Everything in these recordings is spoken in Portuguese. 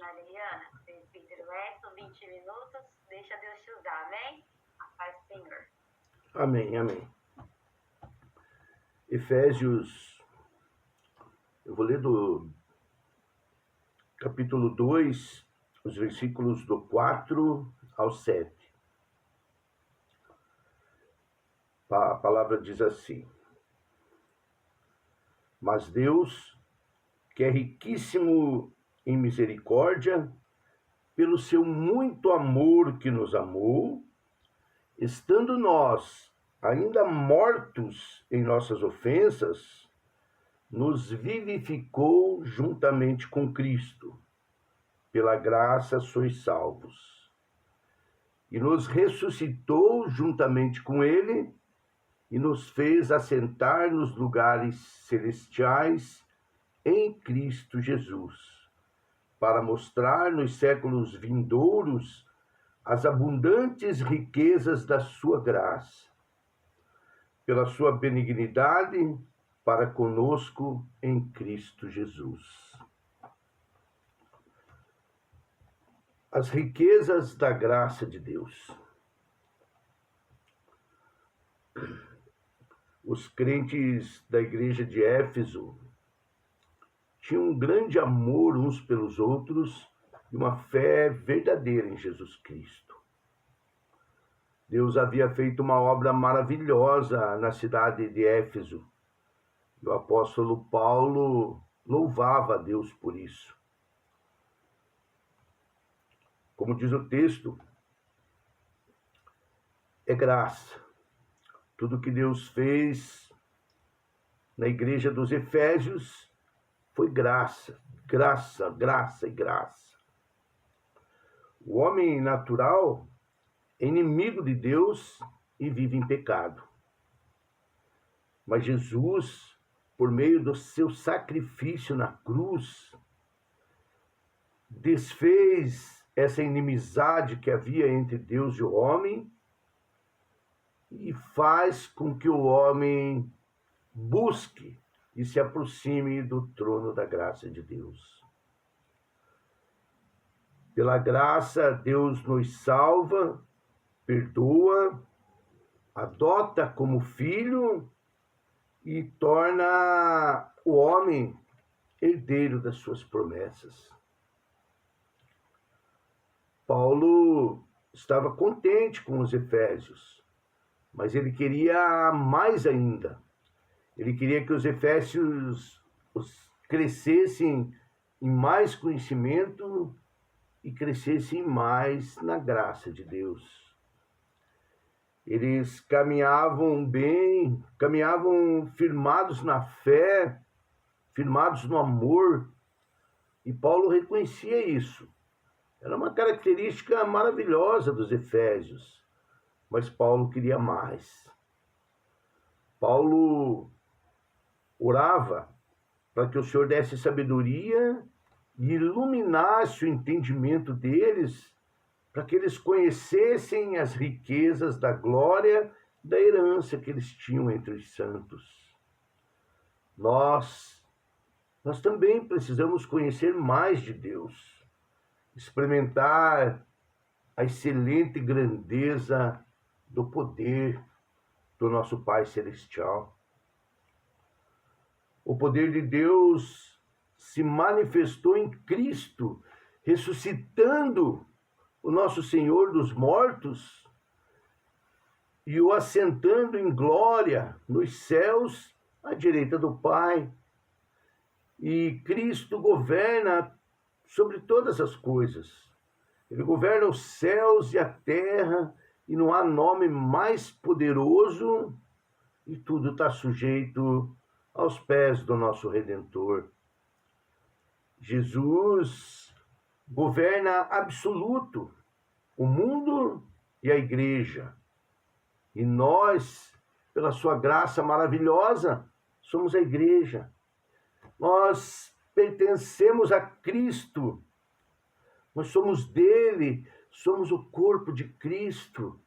Mariana, presbítero Edson, 20 minutos. Deixa Deus te usar, amém? A paz do Senhor. Amém, amém. Efésios, eu vou ler do capítulo 2, os versículos do 4 ao 7. A palavra diz assim: Mas Deus, que é riquíssimo em misericórdia, pelo seu muito amor que nos amou, estando nós ainda mortos em nossas ofensas, nos vivificou juntamente com Cristo. Pela graça sois salvos. E nos ressuscitou juntamente com Ele e nos fez assentar nos lugares celestiais em Cristo Jesus, para mostrar nos séculos vindouros as abundantes riquezas da sua graça, pela sua benignidade para conosco em Cristo Jesus. As riquezas da graça de Deus. Os crentes da igreja de Éfeso tinham um grande amor uns pelos outros e uma fé verdadeira em Jesus Cristo. Deus havia feito uma obra maravilhosa na cidade de Éfeso. E o apóstolo Paulo louvava a Deus por isso. Como diz o texto, é graça. Tudo que Deus fez na igreja dos Efésios foi graça, graça, graça e graça. O homem natural é inimigo de Deus e vive em pecado. Mas Jesus, por meio do seu sacrifício na cruz, desfez essa inimizade que havia entre Deus e o homem e faz com que o homem busque e se aproxime do trono da graça de Deus. Pela graça, Deus nos salva, perdoa, adota como filho e torna o homem herdeiro das suas promessas. Paulo estava contente com os Efésios, mas ele queria mais ainda. Ele queria que os Efésios crescessem em mais conhecimento e crescessem mais na graça de Deus. Eles caminhavam bem, caminhavam firmados na fé, firmados no amor, e Paulo reconhecia isso. Era uma característica maravilhosa dos Efésios, mas Paulo queria mais. Paulo orava para que o Senhor desse sabedoria e iluminasse o entendimento deles, para que eles conhecessem as riquezas da glória da herança que eles tinham entre os santos. Nós também precisamos conhecer mais de Deus, experimentar a excelente grandeza do poder do nosso Pai Celestial. O poder de Deus se manifestou em Cristo, ressuscitando o nosso Senhor dos mortos e o assentando em glória nos céus à direita do Pai. E Cristo governa sobre todas as coisas. Ele governa os céus e a terra, e não há nome mais poderoso, e tudo está sujeito aos pés do nosso Redentor. Jesus governa absoluto o mundo e a igreja. E nós, pela sua graça maravilhosa, somos a igreja. Nós pertencemos a Cristo. Nós somos dele, somos o corpo de Cristo.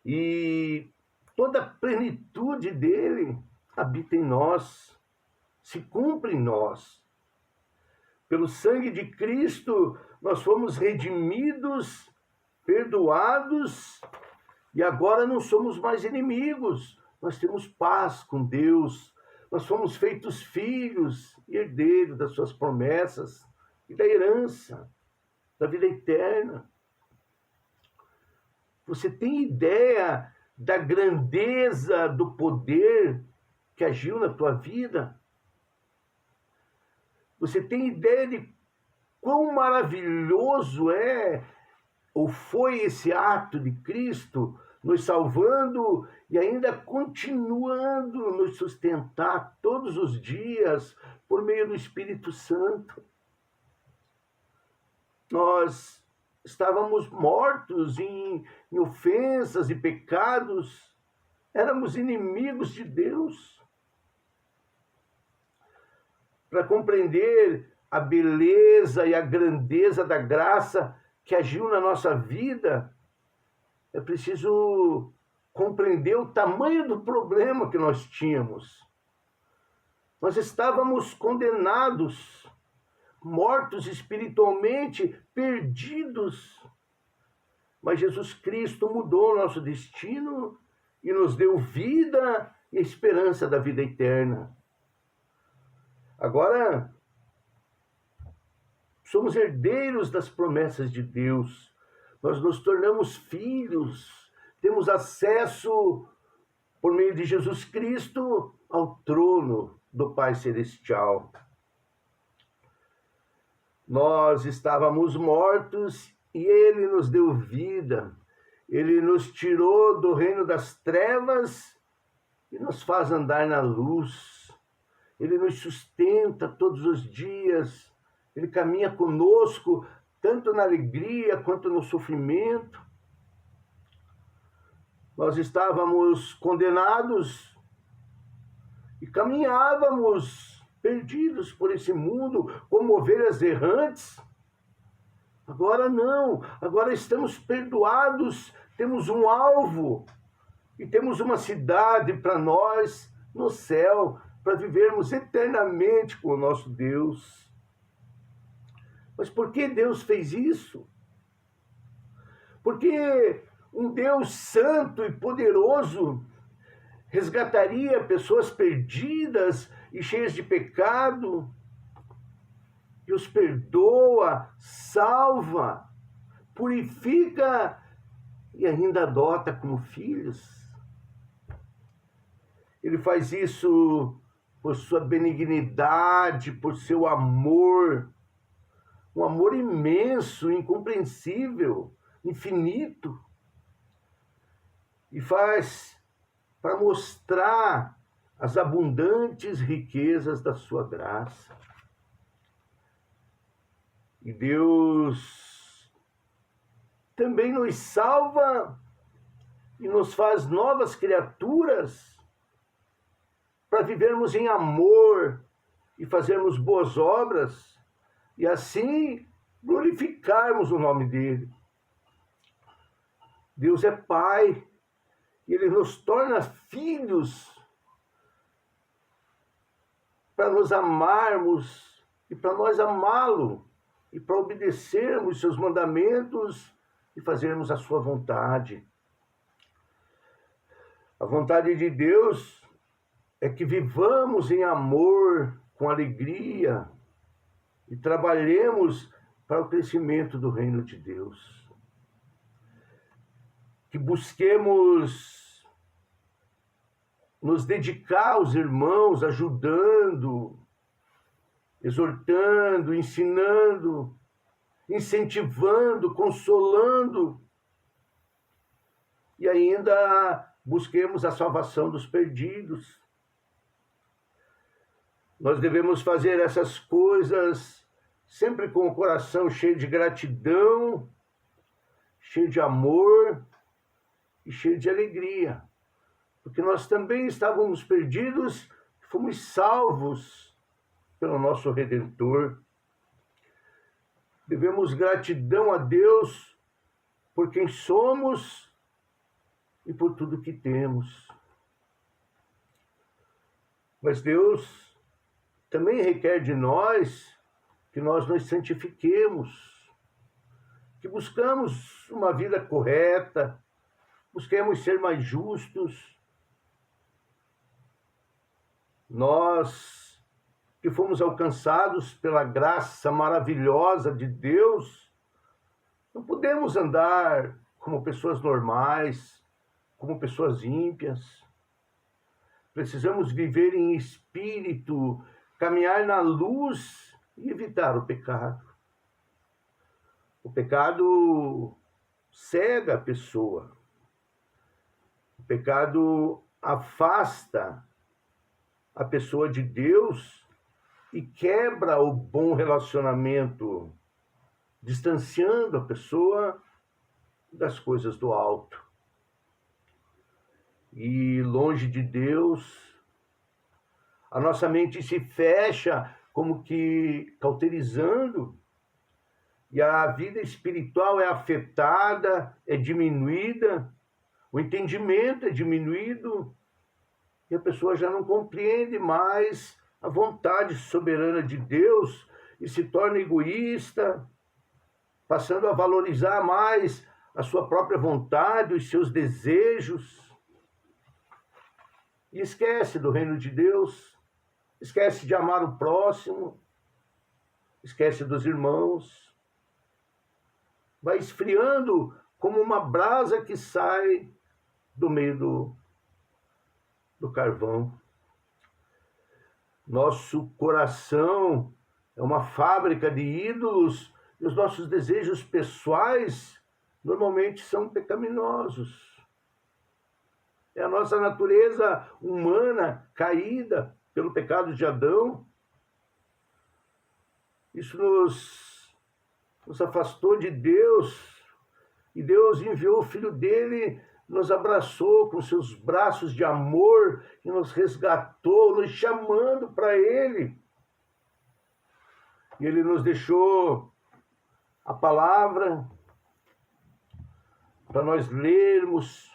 E toda a plenitude dele habita em nós, se cumpre em nós. Pelo sangue de Cristo, nós fomos redimidos, perdoados, e agora não somos mais inimigos. Nós temos paz com Deus. Nós fomos feitos filhos e herdeiros das suas promessas e da herança, da vida eterna. Você tem ideia da grandeza do poder que agiu na tua vida? Você tem ideia de quão maravilhoso é ou foi esse ato de Cristo nos salvando e ainda continuando nos sustentar todos os dias por meio do Espírito Santo? Nós estávamos mortos em ofensas e pecados, éramos inimigos de Deus. Para compreender a beleza e a grandeza da graça que agiu na nossa vida, é preciso compreender o tamanho do problema que nós tínhamos. Nós estávamos condenados, mortos espiritualmente, perdidos. Mas Jesus Cristo mudou o nosso destino e nos deu vida e esperança da vida eterna. Agora, somos herdeiros das promessas de Deus. Nós nos tornamos filhos, temos acesso, por meio de Jesus Cristo, ao trono do Pai Celestial. Nós estávamos mortos e Ele nos deu vida. Ele nos tirou do reino das trevas e nos faz andar na luz. Ele nos sustenta todos os dias. Ele caminha conosco, tanto na alegria quanto no sofrimento. Nós estávamos condenados e caminhávamos perdidos por esse mundo, como ovelhas errantes. Agora não, agora estamos perdoados, temos um alvo e temos uma cidade para nós no céu, para vivermos eternamente com o nosso Deus. Mas por que Deus fez isso? Porque um Deus santo e poderoso resgataria pessoas perdidas e cheias de pecado, e os perdoa, salva, purifica e ainda adota como filhos. Ele faz isso por sua benignidade, por seu amor, um amor imenso, incompreensível, infinito. E faz para mostrar as abundantes riquezas da sua graça. E Deus também nos salva e nos faz novas criaturas para vivermos em amor e fazermos boas obras e assim glorificarmos o nome dele. Deus é Pai e Ele nos torna filhos para nos amarmos e para nós amá-lo e para obedecermos seus mandamentos e fazermos a sua vontade. A vontade de Deus é que vivamos em amor, com alegria e trabalhemos para o crescimento do reino de Deus. Que busquemos nos dedicar aos irmãos, ajudando, exortando, ensinando, incentivando, consolando, e ainda busquemos a salvação dos perdidos. Nós devemos fazer essas coisas sempre com o coração cheio de gratidão, cheio de amor e cheio de alegria, porque nós também estávamos perdidos, fomos salvos pelo nosso Redentor. Devemos gratidão a Deus por quem somos e por tudo que temos. Mas Deus também requer de nós que nós nos santifiquemos, que buscamos uma vida correta, busquemos ser mais justos. Nós que fomos alcançados pela graça maravilhosa de Deus, não podemos andar como pessoas normais, como pessoas ímpias. Precisamos viver em espírito, caminhar na luz e evitar o pecado. O pecado cega a pessoa. O pecado afasta a pessoa de Deus e quebra o bom relacionamento, distanciando a pessoa das coisas do alto. E longe de Deus, a nossa mente se fecha, como que cauterizando, e a vida espiritual é afetada, é diminuída, o entendimento é diminuído, e a pessoa já não compreende mais a vontade soberana de Deus e se torna egoísta, passando a valorizar mais a sua própria vontade, os seus desejos, e esquece do reino de Deus, esquece de amar o próximo, esquece dos irmãos, vai esfriando como uma brasa que sai do meio do carvão. Nosso coração é uma fábrica de ídolos e os nossos desejos pessoais normalmente são pecaminosos. É a nossa natureza humana caída pelo pecado de Adão. Isso nos afastou de Deus, e Deus enviou o Filho dele, nos abraçou com seus braços de amor e nos resgatou, nos chamando para ele. E ele nos deixou a palavra para nós lermos,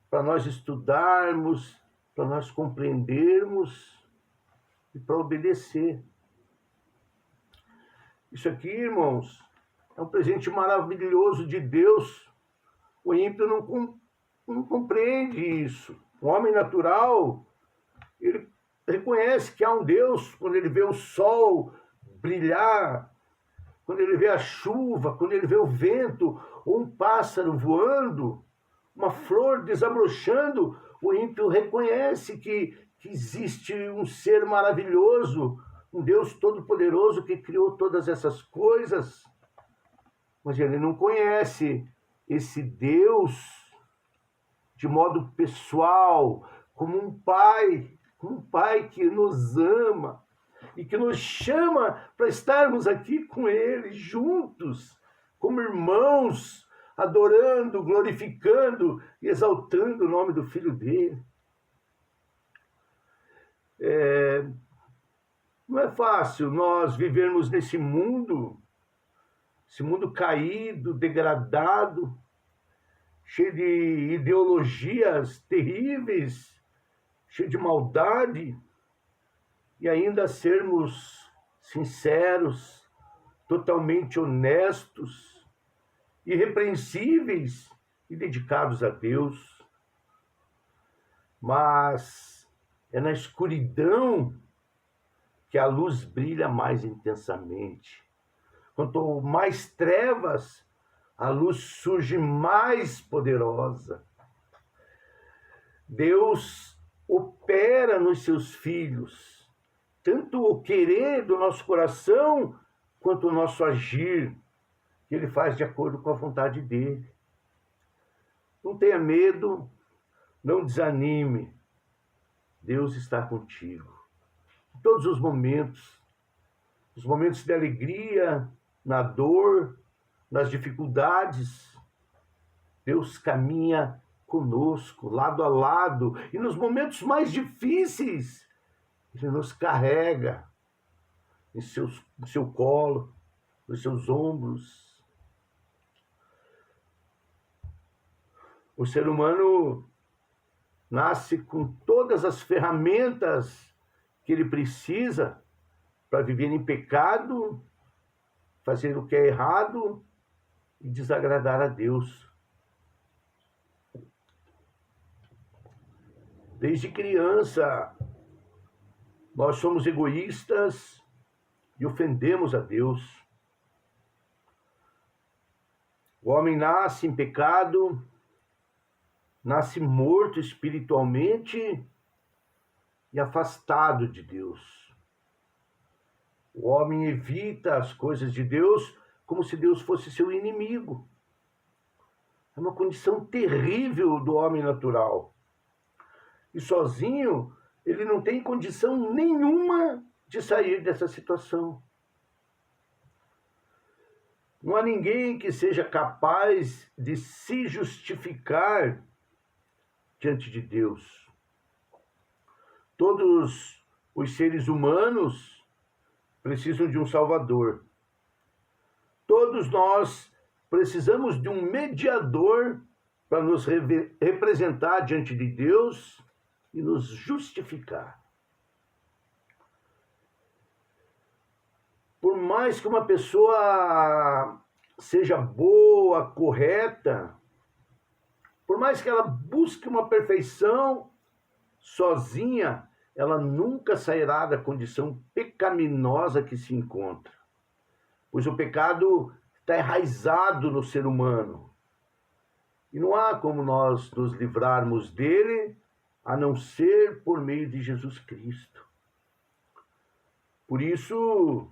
para nós estudarmos, para nós compreendermos e para obedecer. Isso aqui, irmãos, é um presente maravilhoso de Deus. O ímpio não compreende isso. O homem natural, ele reconhece que há um Deus quando ele vê o sol brilhar, quando ele vê a chuva, quando ele vê o vento, ou um pássaro voando, uma flor desabrochando. O ímpio reconhece que existe um ser maravilhoso, um Deus todo-poderoso que criou todas essas coisas, mas ele não conhece esse Deus de modo pessoal, como um pai que nos ama e que nos chama para estarmos aqui com ele, juntos, como irmãos, adorando, glorificando e exaltando o nome do Filho dele. Não é fácil nós vivermos nesse mundo, esse mundo caído, degradado, cheio de ideologias terríveis, cheio de maldade, e ainda sermos sinceros, totalmente honestos, irrepreensíveis e dedicados a Deus. Mas é na escuridão que a luz brilha mais intensamente. Quanto mais trevas, a luz surge mais poderosa. Deus opera nos seus filhos, tanto o querer do nosso coração, quanto o nosso agir, que ele faz de acordo com a vontade dele. Não tenha medo, não desanime. Deus está contigo. Em todos os momentos de alegria, na dor, nas dificuldades, Deus caminha conosco, lado a lado, e nos momentos mais difíceis, Ele nos carrega em seu colo, nos seus ombros. O ser humano nasce com todas as ferramentas que ele precisa para viver em pecado fazer o que é errado e desagradar a Deus. Desde criança, nós somos egoístas e ofendemos a Deus. O homem nasce em pecado, nasce morto espiritualmente e afastado de Deus. O homem evita as coisas de Deus como se Deus fosse seu inimigo. É uma condição terrível do homem natural. E sozinho, ele não tem condição nenhuma de sair dessa situação. Não há ninguém que seja capaz de se justificar diante de Deus. Todos os seres humanos precisam de um Salvador. Todos nós precisamos de um mediador para nos representar diante de Deus e nos justificar. Por mais que uma pessoa seja boa, correta, por mais que ela busque uma perfeição, sozinha, ela nunca sairá da condição pecaminosa que se encontra. Pois o pecado está enraizado no ser humano. E não há como nós nos livrarmos dele, a não ser por meio de Jesus Cristo. Por isso,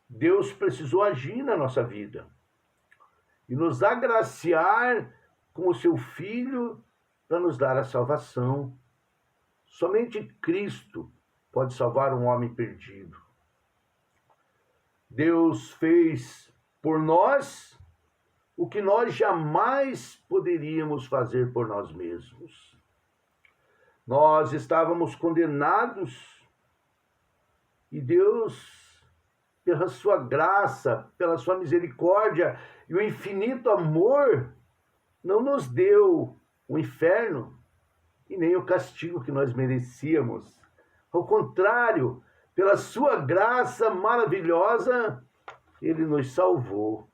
Deus precisou agir na nossa vida e nos agraciar com o seu Filho para nos dar a salvação. Somente Cristo pode salvar um homem perdido. Deus fez por nós o que nós jamais poderíamos fazer por nós mesmos. Nós estávamos condenados e Deus, pela sua graça, pela sua misericórdia e o infinito amor, não nos deu o inferno e nem o castigo que nós merecíamos. Ao contrário, pela sua graça maravilhosa, ele nos salvou.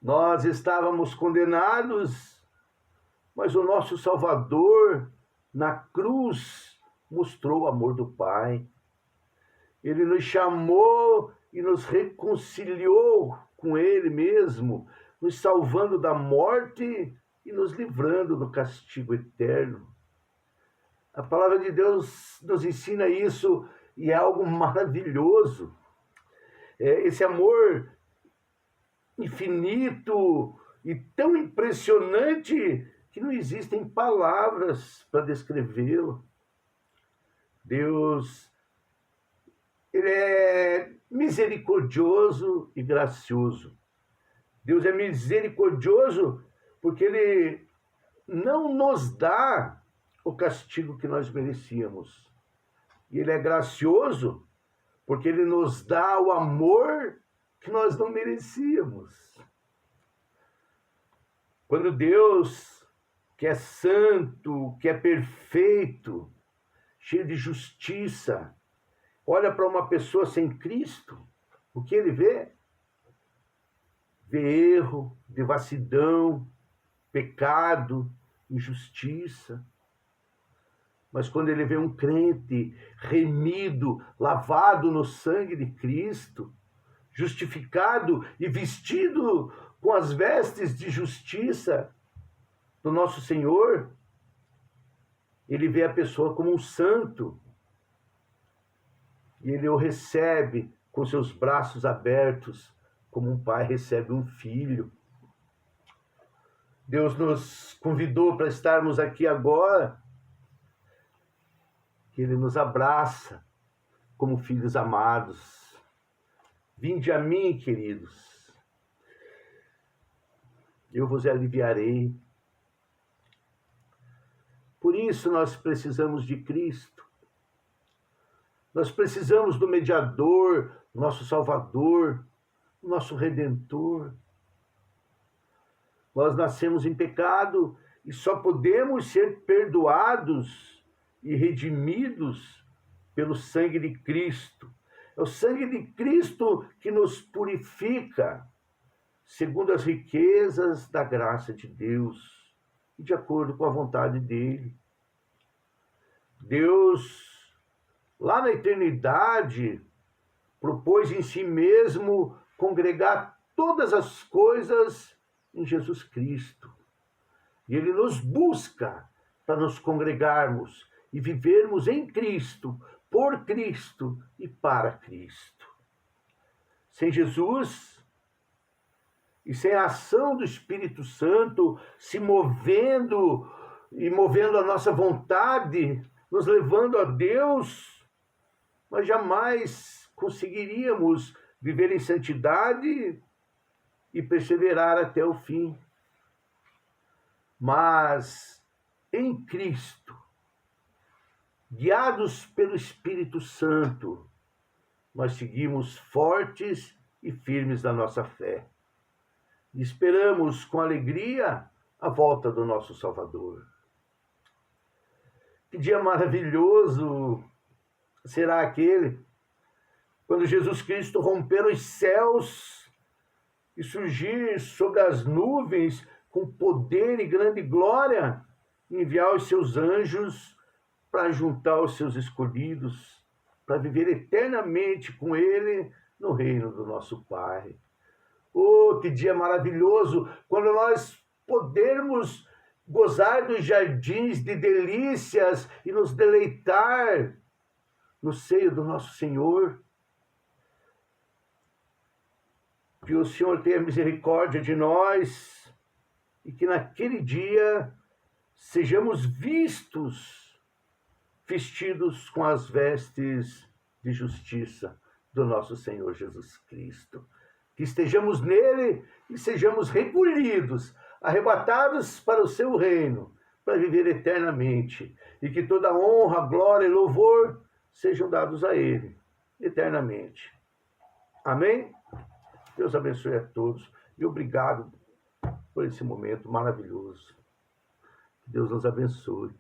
Nós estávamos condenados, mas o nosso Salvador, na cruz, mostrou o amor do Pai. Ele nos chamou e nos reconciliou com Ele mesmo, nos salvando da morte e nos livrando do castigo eterno. A palavra de Deus nos ensina isso e é algo maravilhoso. Esse amor infinito e tão impressionante que não existem palavras para descrevê-lo. Deus, ele é misericordioso e gracioso. Deus é misericordioso porque ele não nos dá o castigo que nós merecíamos. E ele é gracioso porque ele nos dá o amor que nós não merecíamos. Quando Deus, que é santo, que é perfeito, cheio de justiça, olha para uma pessoa sem Cristo, o que ele vê? Vê erro, devassidão, pecado, injustiça. Mas quando ele vê um crente remido, lavado no sangue de Cristo, justificado e vestido com as vestes de justiça do nosso Senhor, ele vê a pessoa como um santo. E ele o recebe com seus braços abertos, como um pai recebe um filho. Deus nos convidou para estarmos aqui agora, que ele nos abraça como filhos amados. Vinde a mim, queridos, eu vos aliviarei. Por isso nós precisamos de Cristo. Nós precisamos do mediador, nosso Salvador, nosso Redentor. Nós nascemos em pecado e só podemos ser perdoados e redimidos pelo sangue de Cristo. É o sangue de Cristo que nos purifica, segundo as riquezas da graça de Deus e de acordo com a vontade dele. Deus, lá na eternidade, propôs em si mesmo congregar todas as coisas em Jesus Cristo. E ele nos busca para nos congregarmos e vivermos em Cristo, por Cristo e para Cristo. Sem Jesus e sem a ação do Espírito Santo se movendo e movendo a nossa vontade, nos levando a Deus, nós jamais conseguiríamos viver em santidade e perseverar até o fim. Mas em Cristo, guiados pelo Espírito Santo, nós seguimos fortes e firmes na nossa fé. E esperamos com alegria a volta do nosso Salvador. Que dia maravilhoso será aquele quando Jesus Cristo romper os céus e surgir sobre as nuvens com poder e grande glória, e enviar os seus anjos para juntar os seus escolhidos, para viver eternamente com ele no reino do nosso Pai. Oh, que dia maravilhoso, quando nós podermos gozar dos jardins de delícias e nos deleitar no seio do nosso Senhor. Que o Senhor tenha misericórdia de nós e que naquele dia sejamos vestidos com as vestes de justiça do nosso Senhor Jesus Cristo. Que estejamos nele e sejamos recolhidos, arrebatados para o seu reino, para viver eternamente. E que toda honra, glória e louvor sejam dados a ele, eternamente. Amém? Deus abençoe a todos e obrigado por esse momento maravilhoso. Que Deus nos abençoe.